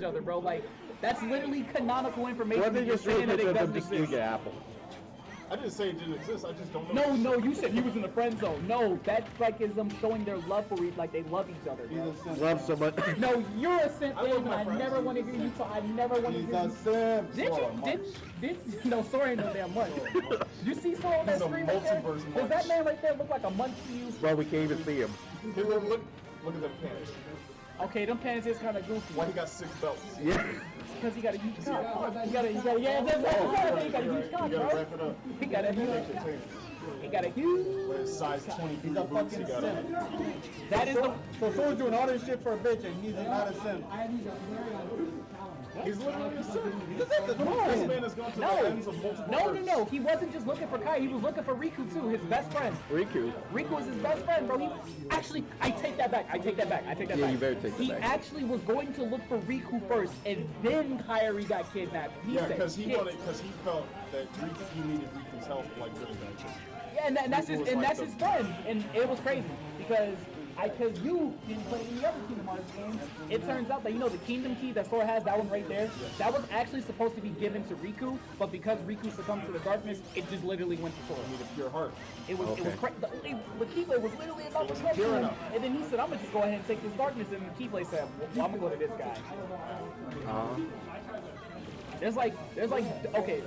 other, bro. Like, that's literally canonical information. What did you say that it doesn't exist? Apple? I didn't say it didn't exist. I just don't know. No, you said he was in the friend zone. No, that's like is them showing their love for each, like they love each other. Love someone. No, you're a simp. I never want to hear you talk. I never want to hear you. Simp. Did no, sorry, no damn much. You see someone on that screen right there? Does that man right there look like a munch to you? Bro, we can't even see him. Look at them pants. Okay, them pants is kind of goofy. Why he got 6 belts? Yeah. Because he got a huge cock. He got a huge cock, bro. He got a huge. He got a huge. Size 23 boots. He got a. That is the. So someone's doing all this shit for a bitch, and he's not a simp. He's literally a simp. This man has gone to the ends of multiple. No. He wasn't just looking for Kai. He was looking for Riku too, his best friend. Riku was his best friend, bro. Actually, I take that back. Yeah, you better take that back. He actually was going to look for Riku first, and then Kairi got kidnapped. Because he felt that he needed Riku's help, like really bad. Yeah, and that's his friend, and it was crazy because you didn't play any other Kingdom Hearts games. It turns out that the Kingdom Key that Sora has, that one right there, that was actually supposed to be given to Riku, but because Riku succumbed to the darkness, it just literally went to Sora. He needed pure heart. It was crazy. The Keyblade was literally about to come to him, and then he said, "I'm gonna just go ahead and take this darkness," and the Keyblade said, "Well, I'm gonna go to this guy."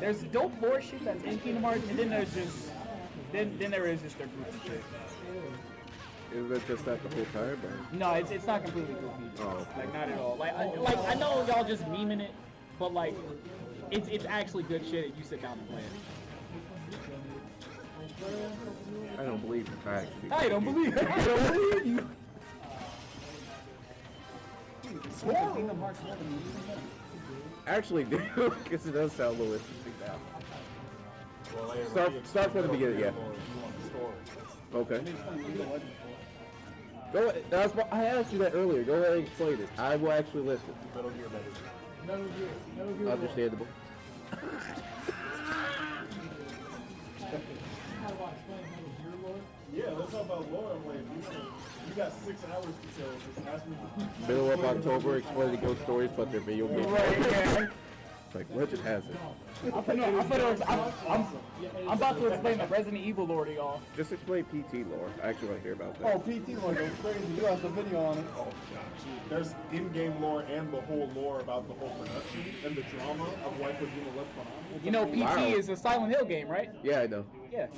There's dope lore shit that's in Kingdom Hearts, and then there's just there is just their goofy shit. Is it just that the whole time? Or? No, it's not completely goofy. Oh. Like not at all. I know y'all just memeing it, but like it's actually good shit if you sit down and play it. I don't believe in facts. I don't believe it. I don't believe you. Actually, do because it does sound a little interesting now. Well, start from the beginning, yeah. Okay. I asked you that earlier. Go ahead and explain it. I will actually listen. Metal Gear, baby. Understandable. Yeah, let's talk about lore. I'm like, you got 6 hours to kill. Just ask me. Middle of October, explaining ghost stories, but they're video games. Right, yeah. Like, legend has it. I'm about to explain the Resident Evil lore to y'all. Just explain PT lore. I actually want to hear about that. Oh, PT lore goes crazy. You have the video on it. Oh, gosh. There's in-game lore and the whole lore about the whole production and the drama of why Kojima left behind. You know, PT is a Silent Hill game, right? Yeah, I know. Yeah.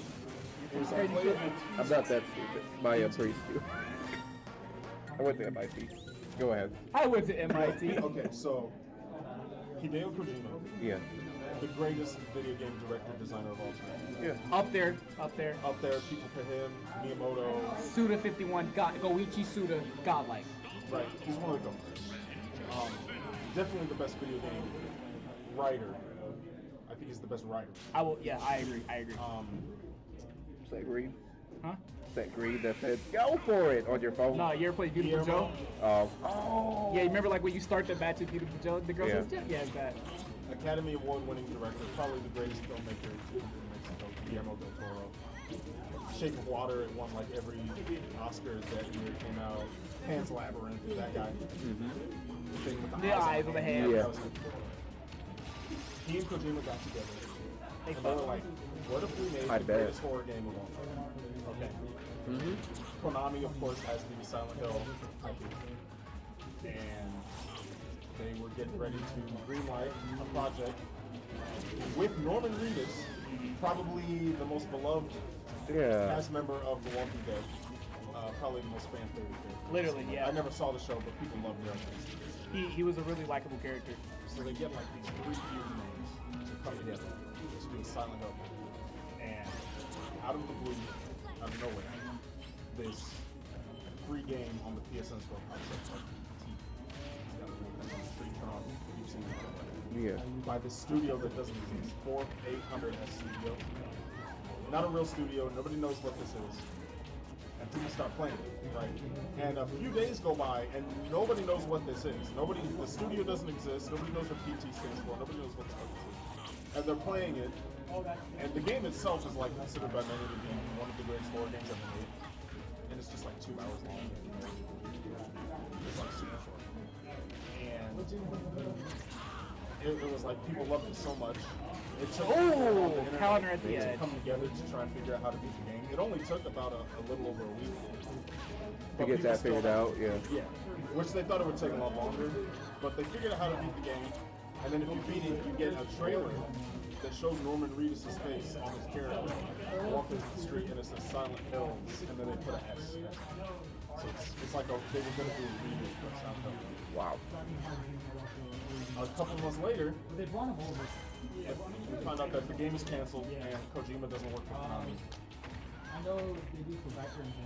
I'm not that stupid. My pretty stupid. I went to MIT. Go ahead. I went to MIT. Okay, so Hideo Kojima. Yeah. The greatest video game director designer of all time. Yeah. Up there. People for him. Miyamoto. Suda 51. Goichi Suda. Godlike. Right. He's one of the goats. Definitely the best video game writer. I think he's the best writer. I agree. Is that green? Huh? Is that green that said, go for it on your phone? No, you ever played Beautiful Joe? Oh. Yeah, you remember like when you start the batch of Beautiful Joe? The girl says, yeah, it's that. Academy Award-winning director, probably the greatest filmmaker in Mexico, Guillermo del Toro. Shape of Water, it won like every Oscar that year it came out. Pan's Labyrinth, that guy. The thing with the eyes on the hand. Yeah. He and Kojima got together. And they were like, what if we made the greatest horror game of all time? Okay. Konami, of course, has the Silent Hill IP. And they were getting ready to greenlight a project with Norman Reedus, probably the most beloved cast member of The Walking Dead. Probably the most fan favorite character. Literally, yeah. I never saw the show, but people loved him. He was a really likable character. So they get like these 3 huge names to come together to do a Silent Hill. And out of the blue, out of nowhere, this free game on the PSN store pops up like TV. It's got a little free turn on. You've seen it. Yeah. By this studio that doesn't exist. 4800S studio. Not a real studio. Nobody knows what this is. And people start playing it, right? And a few days go by, and nobody knows what this is. The studio doesn't exist. Nobody knows what PT stands for. Nobody knows what the fuck this is. And they're playing it, and the game itself is like considered by many to be one of the greatest horror games ever made. And it's just like 2 hours long. It's like super short. And it was like people loved it so much. It took counter at the to edge. come together to try and figure out how to beat the game. It only took about a little over a week To get that figured out, yeah. Yeah, which they thought it would take a lot longer, but they figured out how to beat the game. And then if you beat it, you get a trailer that shows Norman Reedus' face on his character walking the street, and it says Silent Hills, and then they put an S. So it's like they were going to do a remake of Silent Hill. Wow. A couple months later, we find out that the game is canceled and Kojima doesn't work for Konami.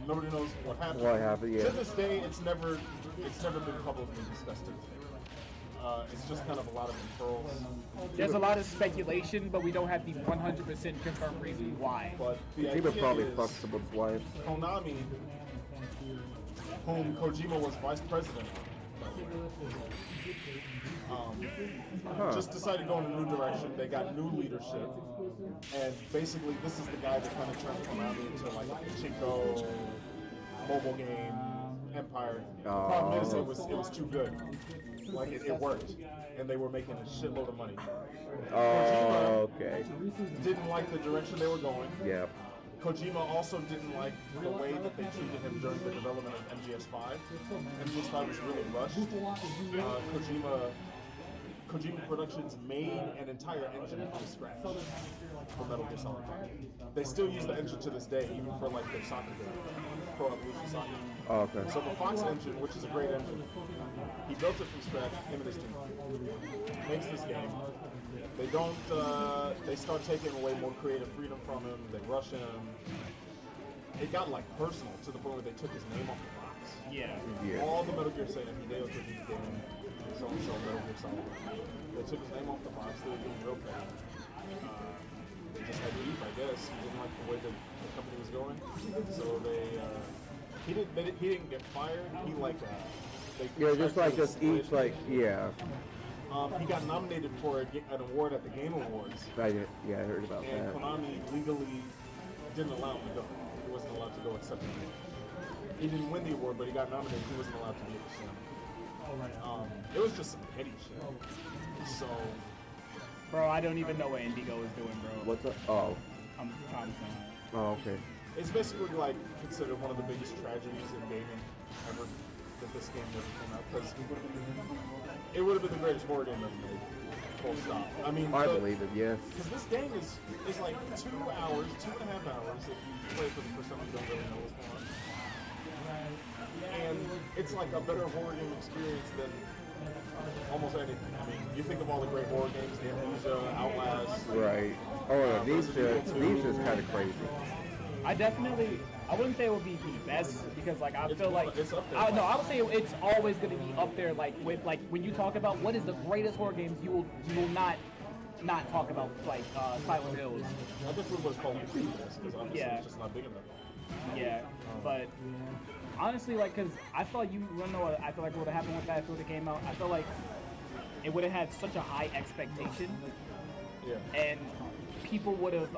Nobody knows what happened. What happened, yeah. To this day, it's never been publicly discussed. It's just kind of a lot of inferrals. There's a lot of speculation, but we don't have the 100% confirmed reason why. But the He idea would probably is fuck someone's wife. Konami, whom Kojima was vice president of, just decided to go in a new direction. They got new leadership, and basically this is the guy that kind of turned Konami into like a Chico mobile game empire. The problem is it was too good. Like it worked, and they were making a shitload of money. Oh, okay. Didn't like the direction they were going. Yeah. Kojima also didn't like the way that they treated him during the development of MGS5. MGS5 was really rushed. Kojima Productions made an entire engine from scratch for Metal Gear Solid 5. They still use the engine to this day, even for like their soccer game, Pro Evolution Soccer. Oh, okay. So the Fox engine, which is a great engine, he built it from scratch, him and his team. Makes this game. They don't, they start taking away more creative freedom from him, they rush him. It got like personal to the point where they took his name off the box. Yeah. All the Metal Gear saying Hideo Kojima game, so-and-so Metal Gear Solid. They took his name off the box, they were doing real bad. They just had beef, I guess. He didn't like the way that the company was going. So he didn't get fired, he like, Just like just each, like, yeah. He got nominated for an award at the Game Awards. I heard about and that. Konami legally didn't allow him to go. He wasn't allowed to go except he didn't win the award, but he got nominated. He wasn't allowed to be at the Slam. It was just some petty shit. So, Bro, I don't even know what Indigo is doing, bro. What's up? Oh. I'm confident. Oh, okay. it's basically like considered one of the biggest tragedies in gaming ever that this game never came out, because it would have been the greatest horror game ever made. Full stop. I mean, I believe it, yes. Because this game is like 2 hours, 2.5 hours if you play it for the first time you don't really know what's going on. And it's like a better horror game experience than almost anything. I mean, you think of all the great horror games, Amnesia, Outlast. Right. Oh, these just kind of crazy. I wouldn't say it would be the best, because like I feel like it's up there. I would say it's always going to be up there. Like with like when you talk about what is the greatest horror games, you will not talk about like Silent Hills. I guess we would call it the best, because obviously it's just not big enough. Yeah, but honestly, like, cause I thought you know what I feel like would have happened with that if it would have came out. I feel like it would have had such a high expectation, and people would have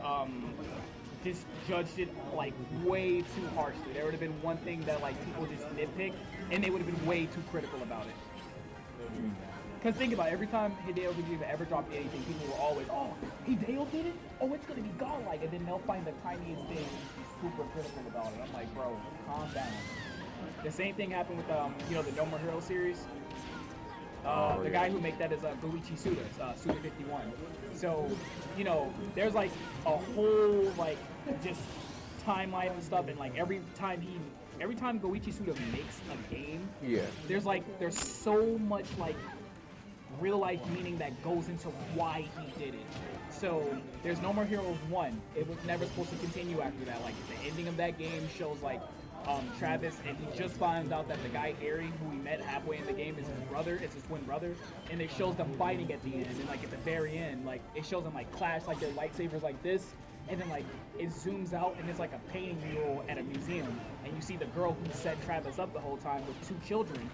just judged it like way too harshly. There would have been one thing that like people just nitpick, and they would have been way too critical about it. Because think about it, every time Hideo Kojima ever dropped anything, people were always, oh, Hideo did it? Oh, it's gonna be godlike, and then they'll find the tiniest thing and be super critical about it. I'm like, bro, calm down. The same thing happened with the No More Heroes series. The guy who made that is Goichi Suda, Suda 51. So, there's like a whole like just timeline and stuff, and like every time Goichi Suda makes a game, there's so much like real life meaning that goes into why he did it. So there's No More Heroes 1. It was never supposed to continue after that. Like the ending of that game shows like Travis, and he just finds out that the guy Eri, who he met halfway in the game, is his brother, it's his twin brother, and it shows them fighting at the end, and like at the very end, like it shows them like clash like their lightsabers like this, and then like it zooms out and it's like a painting mural at a museum, and you see the girl who set Travis up the whole time with 2 children,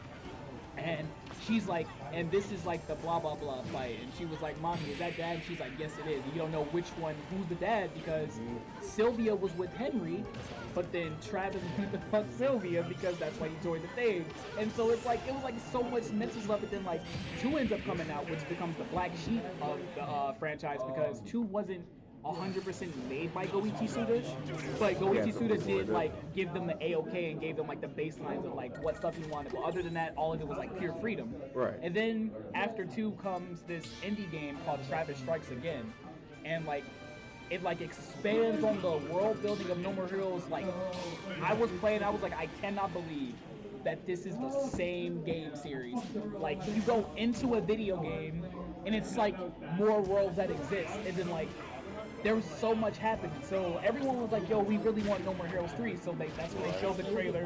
and she's like and this is like the blah blah blah fight. And she was like, Mommy, is that dad? And she's like, yes it is. And you don't know which one, who's the dad, because Sylvia was with Henry, but then Travis wanted to fuck Sylvia because that's why he joined the thing. And so it's like, it was like so much mental stuff, but then like 2 ends up coming out, which becomes the black sheep of the franchise, because 2 wasn't 100% made by Goichi Suda, but Goichi Suda did like give them the A-OK and gave them like the baselines of like what stuff he wanted. But other than that, all of it was like pure freedom. Right. And then after 2 comes this indie game called Travis Strikes Again, and like it like expands on the world building of No More Heroes. Like I was playing, I was like, I cannot believe that this is the same game series. Like you go into a video game and it's like more worlds that exist, and then like there was so much happening. So everyone was like, yo, we really want No More Heroes 3. So that's when they showed the trailer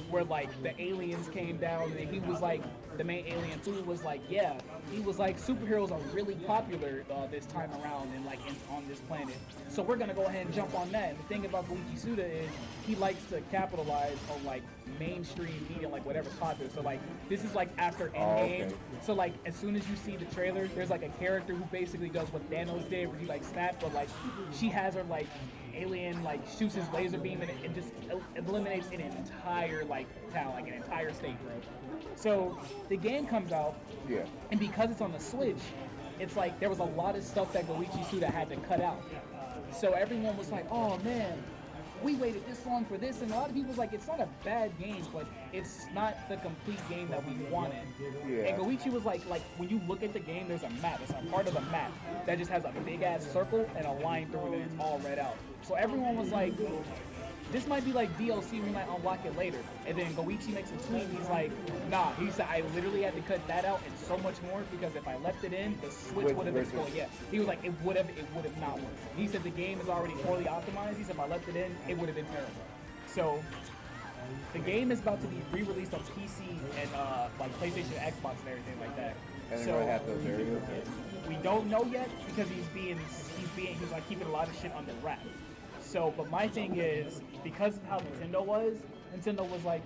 where like the aliens came down, and he was like, the main alien Fu was like, yeah, he was like, superheroes are really popular this time around and like on this planet. So we're gonna go ahead and jump on that. And the thing about Goichi Suda is he likes to capitalize on like mainstream media, like whatever's popular. So like this is like after Endgame. Okay. So like as soon as you see the trailer, there's like a character who basically does what Thanos did, where he like snaps, but like she has her like alien like shoots his laser beam and it just eliminates an entire like town, like an entire state, bro. So the game comes out, Yeah. and because it's on the Switch, it's like there was a lot of stuff that Goichi Suda had to cut out. So everyone was like, oh man, we waited this long for this, and a lot of people was like, it's not a bad game, but it's not the complete game that we wanted. Yeah. And Goichi was like when you look at the game, there's a map. It's a part of the map that just has a big ass circle and a line through it, and it's all read out. So everyone was like, this might be like DLC, we might unlock it later. And then Goichi makes a tweet, he's like, nah, he said, I literally had to cut that out and so much more, because if I left it in, the Switch would have exploded. Yeah, he was like, it would have not worked. He said the game is already poorly optimized. He said if I left it in, it would have been terrible. So the game is about to be re-released on PC and like PlayStation, Xbox, and everything like that. And they're So gonna have those areas. we don't know yet, because he's like keeping a lot of shit under wrap. So, but my thing is, because of how Nintendo was like,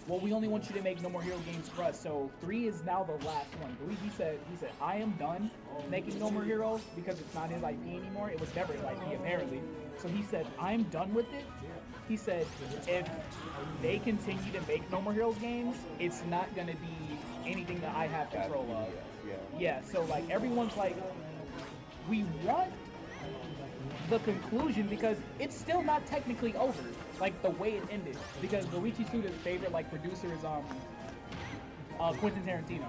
well, we only want you to make No More Hero games for us. So 3 is now the last one. He said, I am done making No More Heroes, because it's not his IP anymore. It was never his IP, apparently. So he said, I'm done with it. He said, if they continue to make No More Heroes games, it's not going to be anything that I have control of. Yeah, so like everyone's like, we want the conclusion, because it's still not technically over, like the way it ended, because Goichi Suda's favorite like producer is Quentin Tarantino,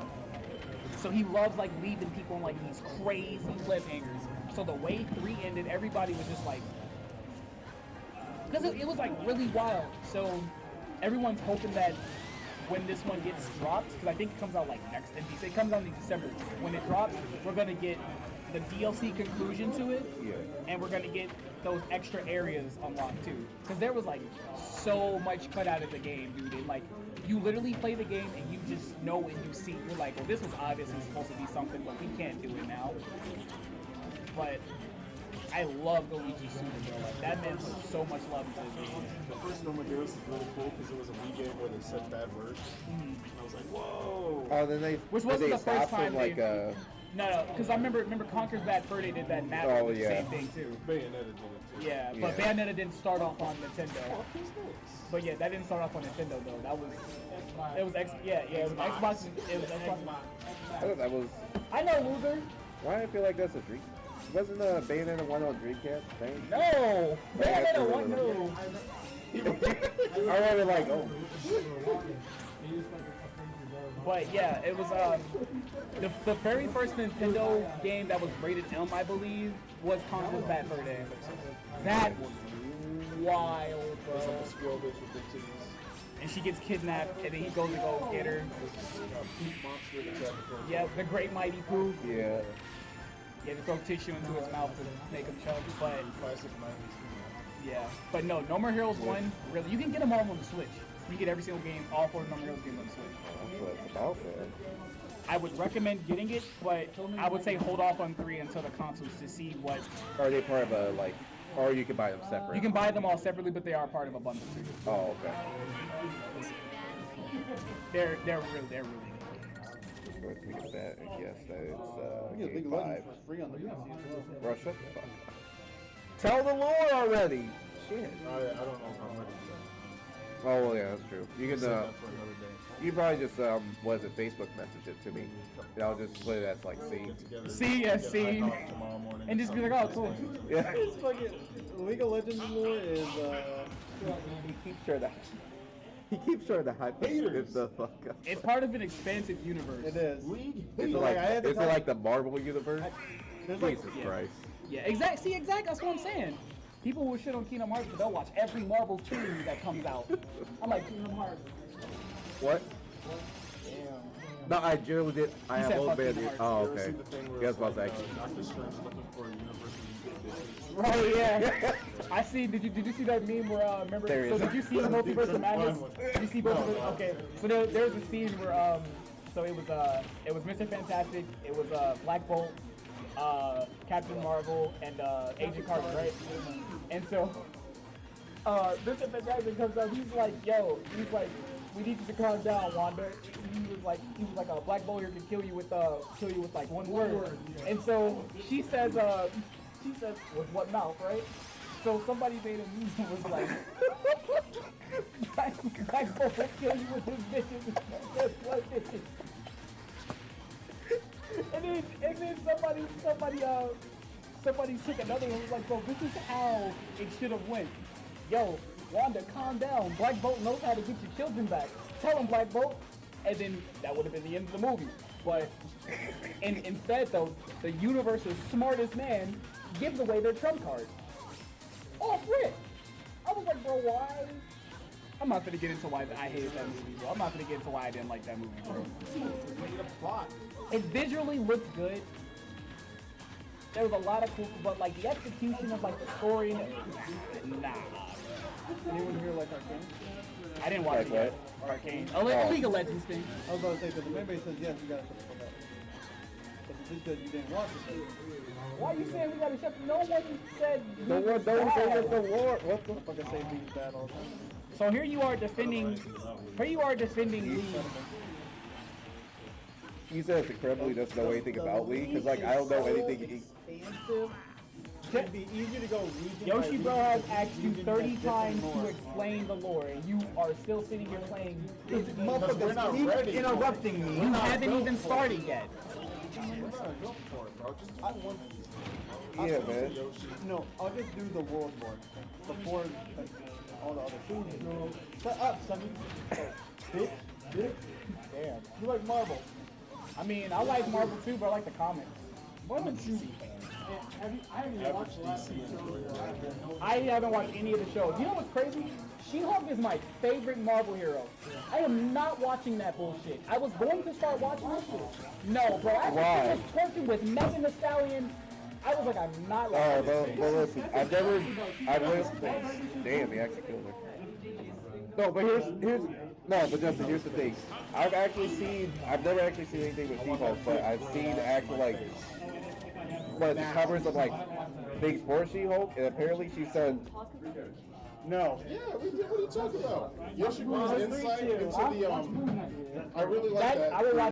so he loves like leaving people on like these crazy cliffhangers. So the way 3 ended, everybody was just like, because it was like really wild. So everyone's hoping that when this one gets dropped, because I think it comes out like next, it comes out in December. When it drops, we're gonna get the DLC conclusion to it, and we're gonna get those extra areas unlocked too. Because there was like so much cut out of the game, dude. And like you literally play the game and you just know and you see, you're like, well, this was obviously supposed to be something, but we can't do it now. But I love Goichi Suda, bro. Like that man put so much love into his game. The first No More Heroes is really cool because it was a Wii game where they said bad words. And I was like, whoa. Oh, then Which wasn't the first time like No, because I remember Conker's Bad Fur Day did that, and that was the same thing too. Bayonetta did it too. Yeah, but Bayonetta didn't start off on Nintendo. But yeah, that didn't start off on Nintendo though. That was it was Xbox. It was Xbox. I thought that was. I know, loser. Why do I feel like that's a dream? Wasn't Bayonetta 1 on Dreamcast thing? No, Bayonetta 1 no. I remember like, oh. But yeah, it was the very first Nintendo game that was rated M, I believe, was Conker's Bad Fur Day. That was wild, bro. It's like a squirrel bitch with big titties. And she gets kidnapped, and then he goes to go get her. Yeah, the Great Mighty Pooh. Yeah. Yeah, to throw tissue into his mouth to make him choke. But Classic 90s. yeah, but no More Heroes 1, really, you can get them all on the Switch. You can get every single game, all 4 No More Heroes games on the Switch. That's what it's about, man. I would recommend getting it, but I would say hold off on 3 until the consoles to see what. Are they part of a like, or you can buy them separate? You can buy them all separately, but they are part of a bundle too. Oh, okay. They're really good games. go ahead and take a bet and guess that it's You get League game of Legends 5. for free on the PC as well. Bro, shut the fuck up. Tell the lore already! Shit. I don't know if I'm ready for that. Oh, well, yeah, that's true. You can, Save that for another day. you can probably just, Facebook message it to me. And I'll just put it as, like, scene. See, yeah, see. Tomorrow morning. And just be like, oh, cool. Yeah. It's fucking League of Legends lore is He keeps trying to... He keeps trying to hype it the fuck up. It's part of an expansive universe. it is. League. Is it So, like, I had to is it tell- like the Marvel universe? There's like Jesus yeah. Christ. Yeah, exact. See, exact. That's what I'm saying. People will shit on Kingdom Hearts, but they'll watch every Marvel series that comes out. I'm like Kingdom Hearts. What? No, I generally did. I He have said old fuck band. Kingdom Oh, You ever okay. see the thing where Yes, it's boss, like, actually. Doctor Strange looking for a universe where you can get Oh yeah. I see. Did you see that meme where remember? There he So is. did you see Multiverse of Madness? Did you see both of them? Okay. So there's a scene where so it was Mr. Fantastic, it was Black Bolt, Captain Marvel, and Agent Carter, right? And so Mr. Fantastic comes up. He's like, we need you to calm down, Wanda. He was like, Black Bolt here can kill you with like one word. And so she says, with what mouth, right? So somebody made a meme that was like, Black Bolt will kill you with his bitches. That's what it is. And then somebody took another one and was like, bro, this is how it should have went. Yo, Wanda, calm down. Black Bolt knows how to get your children back. Tell him, Black Bolt. And then that would have been the end of the movie. But instead, though, the universe's smartest man gives away their trump card. Oh, Brit! I was like, bro, why? I'm not gonna get into why I hated that movie, bro. I'm not gonna get into why I didn't like that movie, bro. It visually looks good. There was a lot of cool, but like the execution of like the story, nah. Anyone here like Arcane? I didn't watch Like it yet. Arcane. A League of Legends thing. I was about to say, because the member says yes, you gotta shut the fuck up. But you just said you didn't watch it. Why are you saying we gotta shut? No one said. No one don't say it's the war. What the I fucking say these bad all the time. So here you are defending. Here you are defending League. You said it's incredible. He doesn't know anything about League because like I don't know anything. Expansive. It'd be easier to go region Yoshi by Bro region, has each asked you region 30 has different times to lore. explain the lore, and you are still sitting here playing. we're not Motherfuckers keep ready. interrupting me. You haven't even started yet. We're not built for it, bro. Just do one piece. Yeah, man. No, I'll just do the world board before all the other things. No, shut up, Sonny. Bitch. Damn. You like Marvel? I mean, I like Marvel too, but I like the comics. Why don't you? Average DC enjoyer. I haven't watched any of the shows. You know what's crazy? She-Hulk is my favorite Marvel hero. I am not watching that bullshit. I was going to start watching this shit. No, bro. I Why? was twerking with Megan Thee Stallion. I was like, I'm not watching Well, this well, listen. I've damn, he actually killed her. No, but here's no, but Justin, here's the thing. I've never actually seen anything with She-Hulk, but I've seen actual like, the covers of like big sports She-Hulk, and apparently she's done. No. Yeah, what are you talking about? Yoshi brings insight into the I really like That, that. I would watch